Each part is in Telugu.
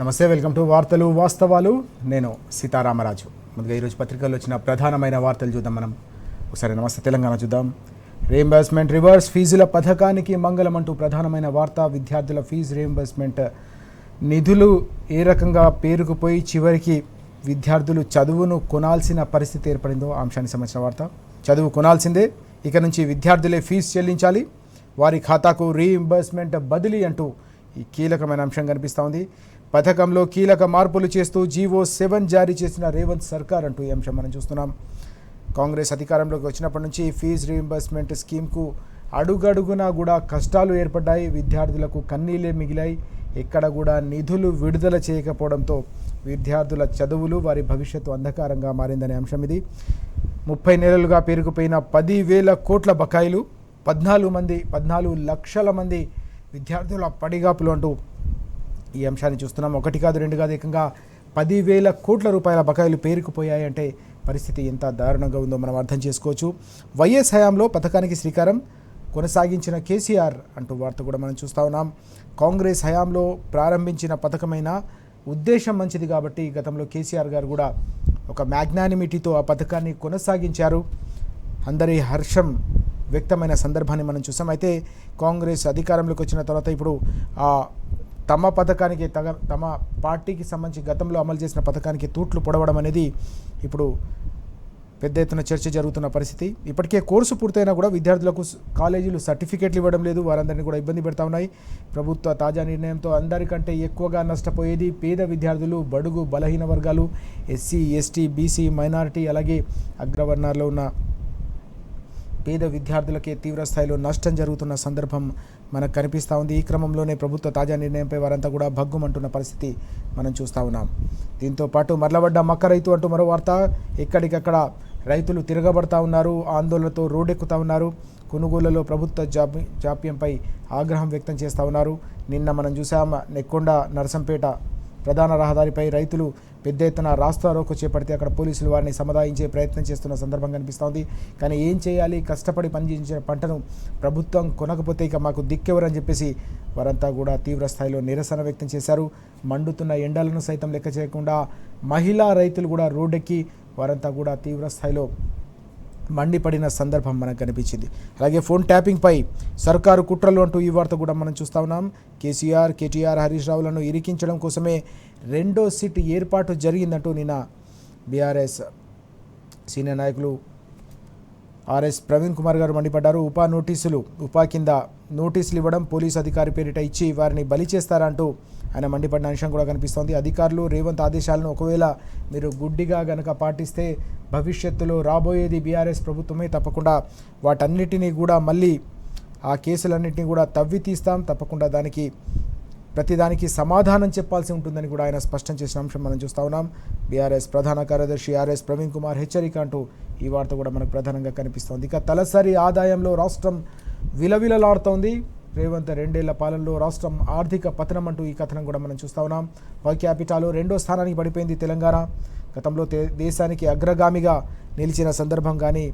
నమస్తే, వెల్కమ్ టు వార్తలు వాస్తవాలు. నేను సీతారామరాజు. ముందుగా ఈరోజు పత్రికల్లో వచ్చిన ప్రధానమైన వార్తలు చూద్దాం. మనం ఒకసారి నమస్తే తెలంగాణ చూద్దాం. రీయింబర్స్మెంట్ రివర్స్ ఫీజుల పథకానికి మంగళం అంటూ ప్రధానమైన వార్త. విద్యార్థుల ఫీజు రీయింబర్స్మెంట్ నిధులు ఏ రకంగా పేరుకుపోయి చివరికి విద్యార్థులు చదువును కొనాల్సిన పరిస్థితి ఏర్పడిందో ఆ అంశానికి సంబంధించిన వార్త. చదువు కొనాల్సిందే, ఇక నుంచి విద్యార్థులే ఫీజు చెల్లించాలి, వారి ఖాతాకు రీయింబర్స్మెంట్ బదిలీ అంటూ ఈ కీలకమైన అంశం కనిపిస్తూ ఉంది. పథకంలో కీలక మార్పులు చేస్తూ జీవో 7 జారీ చేసిన రేవంత్ సర్కార్ అంటూ ఈ అంశం మనం చూస్తున్నాం. కాంగ్రెస్ అధికారంలోకి వచ్చినప్పటి నుంచి ఫీజు రీయింబర్స్మెంట్ స్కీమ్కు అడుగడుగునా కూడా కష్టాలు ఏర్పడ్డాయి. విద్యార్థులకు కన్నీళ్ళే మిగిలాయి. ఎక్కడ కూడా నిధులు విడుదల చేయకపోవడంతో విద్యార్థుల చదువులు, వారి భవిష్యత్తు అంధకారంగా మారిందనే అంశం ఇది. 30 నెలలుగా పేరుకుపోయిన 10,000 కోట్ల బకాయిలు, 14 లక్షల మంది విద్యార్థుల పడిగాపులు అంటూ ఈ అంశాన్ని చూస్తున్నాం. 1 కాదు 2 కాదు, ఏకంగా 10,000 కోట్ల రూపాయల బకాయిలు పేరుకుపోయాయి అంటే పరిస్థితి ఎంత దారుణంగా ఉందో మనం అర్థం చేసుకోవచ్చు. వైఎస్ హయాంలో పథకానికి శ్రీకారం కొనసాగించిన కేసీఆర్ అంటూ వార్త కూడా మనం చూస్తూ ఉన్నాం. కాంగ్రెస్ హయాంలో ప్రారంభించిన పథకమైన ఉద్దేశం మంచిది కాబట్టి గతంలో కేసీఆర్ గారు కూడా ఒక మ్యాగ్నానిమిటీతో ఆ పథకాన్ని కొనసాగించారు. అందరి హర్షం వ్యక్తమైన సందర్భాన్ని మనం చూసాం. అయితే కాంగ్రెస్ అధికారంలోకి వచ్చిన తర్వాత ఇప్పుడు తమ పథకానికి తమ పార్టీకి సంబంధించి గతంలో అమలు చేసిన పథకానికి తూట్లు పొడవడం అనేది ఇప్పుడు పెద్ద ఎత్తున చర్చ జరుగుతున్న పరిస్థితి. ఇప్పటికే కోర్సు పూర్తయినా కూడా విద్యార్థులకు కాలేజీలు సర్టిఫికేట్లు ఇవ్వడం లేదు, వారందరినీ కూడా ఇబ్బంది పెడతా ఉన్నాయి. ప్రభుత్వ తాజా నిర్ణయంతో అందరికంటే ఎక్కువగా నష్టపోయేది పేద విద్యార్థులు, బడుగు బలహీన వర్గాలు, ఎస్సీ, ఎస్టీ, బీసీ, మైనారిటీ, అలాగే అగ్రవర్ణాల్లో ఉన్న పేద విద్యార్థులకే తీవ్ర స్థాయిలో నష్టం జరుగుతున్న సందర్భం మనకు కనిపిస్తూ ఉంది. ఈ క్రమంలోనే ప్రభుత్వ తాజా నిర్ణయంపై వారంతా కూడా భగ్గుమంటున్న పరిస్థితి మనం చూస్తూ ఉన్నాం. దీంతో పాటు మరలబడ్డ మక్క రైతు అంటూ మరో వార్త. ఎక్కడికక్కడ రైతులు తిరగబడతా ఉన్నారు, ఆందోళనతో రోడ్డెక్కుతూ ఉన్నారు. కొనుగోళ్లలో ప్రభుత్వ జాప్యంపై ఆగ్రహం వ్యక్తం చేస్తూ ఉన్నారు. నిన్న మనం చూసాం, నెక్కొండ నర్సంపేట ప్రధాన రహదారిపై రైతులు పెద్ద ఎత్తున రాస్తారోకో చేపడితే అక్కడ పోలీసులు వారిని సముదాయించే ప్రయత్నం చేస్తున్న సందర్భం కనిపిస్తోంది. కానీ ఏం చేయాలి, కష్టపడి పనిచేయించిన పంటను ప్రభుత్వం కొనకపోతే ఇక మాకు దిక్కెవరని చెప్పేసి వారంతా కూడా తీవ్ర స్థాయిలో నిరసన వ్యక్తం చేశారు. మండుతున్న ఎండలను సైతం లెక్క చేయకుండా మహిళా రైతులు కూడా రోడ్డెక్కి వారంతా కూడా తీవ్ర స్థాయిలో మండిపడిన సందర్భం మనకు కనిపించింది. అలాగే ఫోన్ ట్యాపింగ్పై సర్కారు కుట్రలు అంటూ ఈ వార్త కూడా మనం చూస్తూ ఉన్నాం. కేసీఆర్, కేటీఆర్, హరీష్ రావులను ఇరికించడం కోసమే 2వ సిట్ ఏర్పాటు జరిగిందంటూ నిన్న బీఆర్ఎస్ సీనియర్ నాయకులు ఆర్ఎస్ ప్రవీణ్ కుమార్ గారు మండిపడ్డారు. ఉపా కింద నోటీసులు ఇవ్వడం, పోలీసు అధికారి పేరిట ఇచ్చి వారిని బలి చేస్తారంటూ ఆయన మండిపడిన అంశం కూడా కనిపిస్తోంది. అధికారులు రేవంత్ ఆదేశాలను ఒకవేళ మీరు గుడ్డిగా గనక పాటిస్తే భవిష్యత్తులో రాబోయేది బీఆర్ఎస్ ప్రభుత్వమే, తప్పకుండా వాటన్నిటినీ కూడా మళ్ళీ ఆ కేసులన్నింటినీ కూడా తవ్వి తీస్తాం, తప్పకుండా ప్రతిదానికి సమాధానం చెప్పాల్సి ఉంటుందని కూడా ఆయన స్పష్టం చేసిన అంశం మనం చూస్తూ ఉన్నాం. బీఆర్ఎస్ ప్రధాన కార్యదర్శి ఆర్ఎస్ ప్రవీణ్ కుమార్ హెచ్చరిక అంటూ ఈ వార్త కూడా మనకు ప్రధానంగా కనిపిస్తోంది. ఇక తలసరి ఆదాయంలో రాష్ట్రం విలవిలలాడుతోంది. రేవంత్ 2 ఏళ్ల పాలనలో రాష్ట్రం ఆర్థిక పతనం అంటూ ఈ కథనం కూడా మనం చూస్తూ ఉన్నాం. పర్ క్యాపిటాలో 2వ స్థానానికి పడిపోయింది తెలంగాణ. గతంలో దేశానికి అగ్రగామిగా నిలిచిన సందర్భం కానీ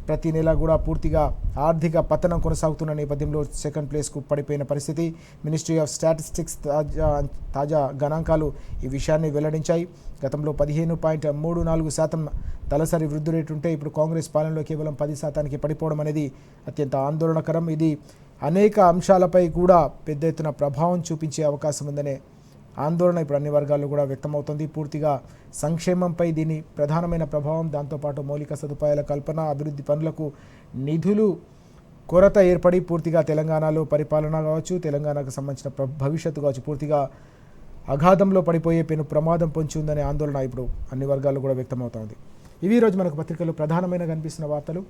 ప్రతి నెల కూడా పూర్తిగా ఆర్థిక పతనం కొనసాగుతున్న నేపథ్యంలో 2nd ప్లేస్కు పడిపోయిన పరిస్థితి. మినిస్ట్రీ ఆఫ్ స్టాటిస్టిక్స్ తాజా గణాంకాలు ఈ విషయాన్ని వెల్లడించాయి. గతంలో 15.34% తలసరి వృద్ధి రేటు ఉంటే ఇప్పుడు కాంగ్రెస్ పాలనలో కేవలం 10% పడిపోవడం అనేది అత్యంత ఆందోళనకరం. ఇది అనేక అంశాలపై కూడా పెద్ద ఎత్తున ప్రభావం చూపించే అవకాశం ఉందనే ఆందోళన ఇప్పుడు అన్ని వర్గాల్లో కూడా వ్యక్తమవుతుంది. పూర్తిగా సంక్షేమంపై దీని ప్రధానమైన ప్రభావం, దాంతోపాటు మౌలిక సదుపాయాల కల్పన, అభివృద్ధి పనులకు నిధులు కొరత ఏర్పడి పూర్తిగా తెలంగాణలో పరిపాలన కావచ్చు, తెలంగాణకు సంబంధించిన భవిష్యత్తు కావచ్చు, పూర్తిగా అగాధంలో పడిపోయే పెను ప్రమాదం పొంచి ఉందనే ఆందోళన ఇప్పుడు అన్ని వర్గాల్లో కూడా వ్యక్తమవుతోంది. ఇవి ఈరోజు మనకు పత్రికల్లో ప్రధానమైన కనిపిస్తున్న వార్తలు.